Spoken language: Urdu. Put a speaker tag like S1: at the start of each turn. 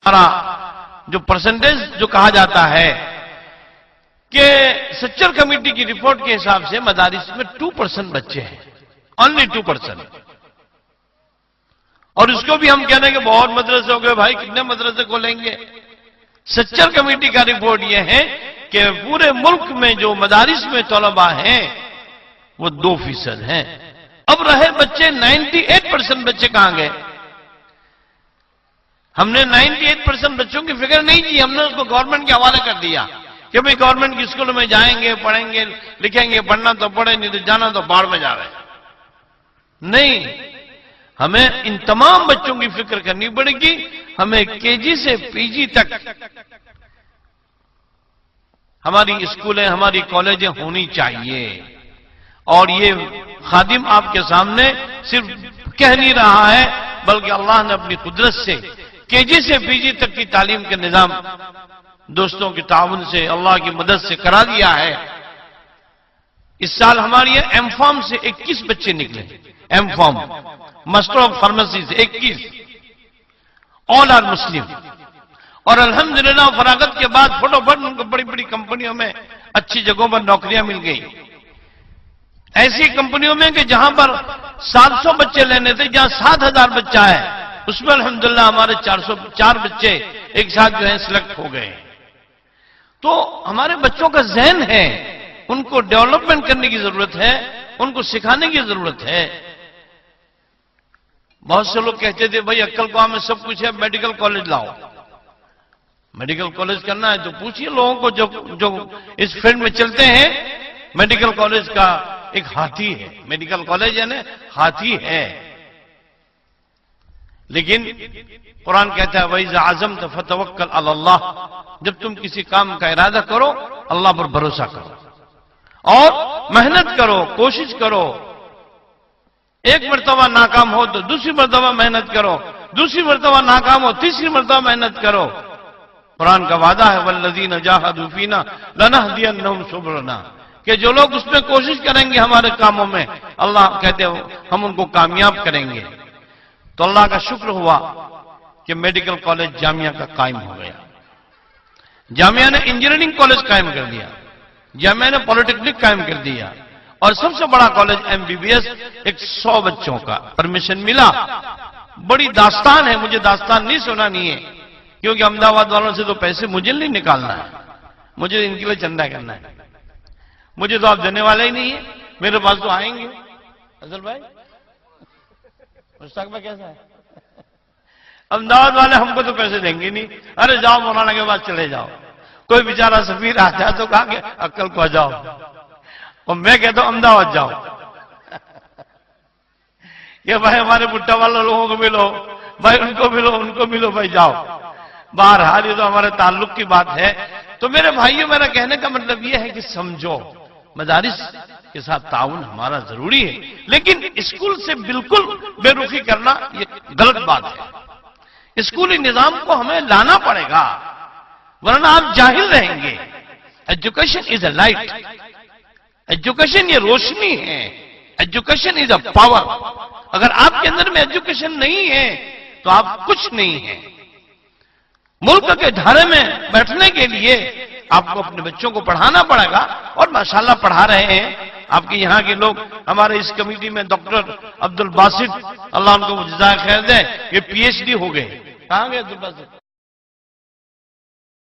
S1: ہمارا جو پرسنٹیج جو کہا جاتا ہے کہ سچر کمیٹی کی رپورٹ کے حساب سے مدارس میں 2% بچے ہیں، اونلی 2%. اور اس کو بھی ہم کہہ رہے ہیں کہ بہت مدرسے ہو گئے بھائی، کتنے مدرسے کھولیں گے؟ سچر کمیٹی کا رپورٹ یہ ہے کہ پورے ملک میں جو مدارس میں طلباء ہیں وہ 2% ہیں. اب رہے بچے، 98% بچے کہاں گئے؟ ہم نے 98% بچوں کی فکر نہیں کی، ہم نے اس کو گورنمنٹ کے حوالے کر دیا کہ بھئی گورنمنٹ کی اسکول میں جائیں گے، پڑھیں گے، لکھیں گے، پڑھنا تو پڑھے، نہیں تو جانا تو باڑ میں جا رہے. نہیں، ہمیں ان تمام بچوں کی فکر کرنی پڑے گی. ہمیں KG سے PG تک ہماری اسکولیں، ہماری کالجیں ہونی چاہیے. اور یہ خادم آپ کے سامنے صرف کہہ نہیں رہا ہے، بلکہ اللہ نے اپنی قدرت سے KG سے PG تک کی تعلیم کے نظام دوستوں کے تعاون سے، اللہ کی مدد سے کرا دیا ہے. اس سال ہماری ایم فارم سے 21 بچے نکلے. M pharm, master of pharmacy سے 21، آل آر مسلم. اور الحمدللہ فراغت کے بعد فٹافٹ ان کو بڑی بڑی کمپنیوں میں اچھی جگہوں پر نوکریاں مل گئی. ایسی کمپنیوں میں کہ جہاں پر 700 بچے لینے تھے، جہاں 7000 بچہ ہے، اس میں الحمدللہ ہمارے 404 بچے ایک ساتھ جو ہیں سلیکٹ ہو گئے. تو ہمارے بچوں کا ذہن ہے، ان کو ڈیولپمنٹ کرنے کی ضرورت ہے، ان کو سکھانے کی ضرورت ہے. بہت سے لوگ کہتے تھے بھائی عقل کو میں سب کچھ ہے، میڈیکل کالج لاؤ. میڈیکل کالج کرنا ہے تو پوچھئے لوگوں کو جو اس فیلڈ میں چلتے ہیں. میڈیکل کالج کا ایک ہاتھی ہے، میڈیکل کالج یعنی ہاتھی ہے. لیکن قرآن کہتا ہے وَإِذَا عَزَمْتَ فَتَوَكَّلْ عَلَى اللَّهِ، جب تم کسی کام کا ارادہ کرو اللہ پر بھروسہ کرو اور محنت کرو، کوشش کرو. ایک مرتبہ ناکام ہو تو دوسری مرتبہ محنت کرو، دوسری مرتبہ ناکام ہو تیسری مرتبہ محنت کرو. قرآن کا وعدہ ہے وَالَّذِينَ جَاهَدُوا فِينَا لَنَهْدِيَنَّهُمْ سُبُلَنَا، کہ جو لوگ اس میں کوشش کریں گے ہمارے کاموں میں، اللہ کہتے ہیں ہم ان کو کامیاب کریں گے. تو اللہ کا شکر ہوا کہ میڈیکل کالج جامعہ کا قائم ہو گیا. جامعہ نے انجینئرنگ کالج قائم کر دیا، جامعہ نے پولیٹیکنک قائم کر دیا، اور سب سے بڑا کالج MBBS 100 بچوں کا پرمیشن ملا. بڑی داستان ہے، مجھے داستان نہیں سنانی ہے کیونکہ احمدآباد والوں سے تو پیسے مجھے نہیں نکالنا ہے، مجھے ان کے لیے چندہ کرنا ہے. مجھے تو آپ دینے والے ہی نہیں ہیں، میرے پاس تو آئیں گے. اصل بھائی مشتاق بھائی کیسا ہے؟ احمدآباد والے ہم کو تو پیسے دیں گے نہیں. ارے جاؤ مولانا کے بعد چلے جاؤ. کوئی بیچارہ سفیر آتا ہے تو کہا کہ عقل کو جاؤ، اور میں کہتا ہوں احمدآباد جاؤ. یہ بھائی ہمارے بھٹا والے لوگوں کو ملو، بھائی ان کو ملو، ان کو ملو، بھائی جاؤ. بہرحال یہ تو ہمارے تعلق کی بات ہے. تو میرے بھائیوں، میرا کہنے کا مطلب یہ ہے کہ سمجھو مدارس کے ساتھ تعاون ہمارا ضروری ہے، لیکن اسکول سے بالکل بے رخی کرنا یہ غلط بات ہے. اسکولی نظام کو ہمیں لانا پڑے گا، ورنہ آپ جاہل رہیں گے. Education is a light, education یہ روشنی ہے، ایجوکیشن از اے پاور. اگر آپ کے اندر میں ایجوکیشن نہیں ہے تو آپ کچھ نہیں ہیں. ملک کے دھارے میں بیٹھنے کے لیے آپ کو اپنے بچوں کو پڑھانا پڑے گا، اور ماشاءاللہ پڑھا رہے ہیں. آپ کے یہاں کے لوگ، ہمارے اس کمیٹی میں ڈاکٹر عبد الباسط، اللہ ان کو جزائے خیر دے، یہ PhD ہو گئے. کہاں گئے عبد الباسط؟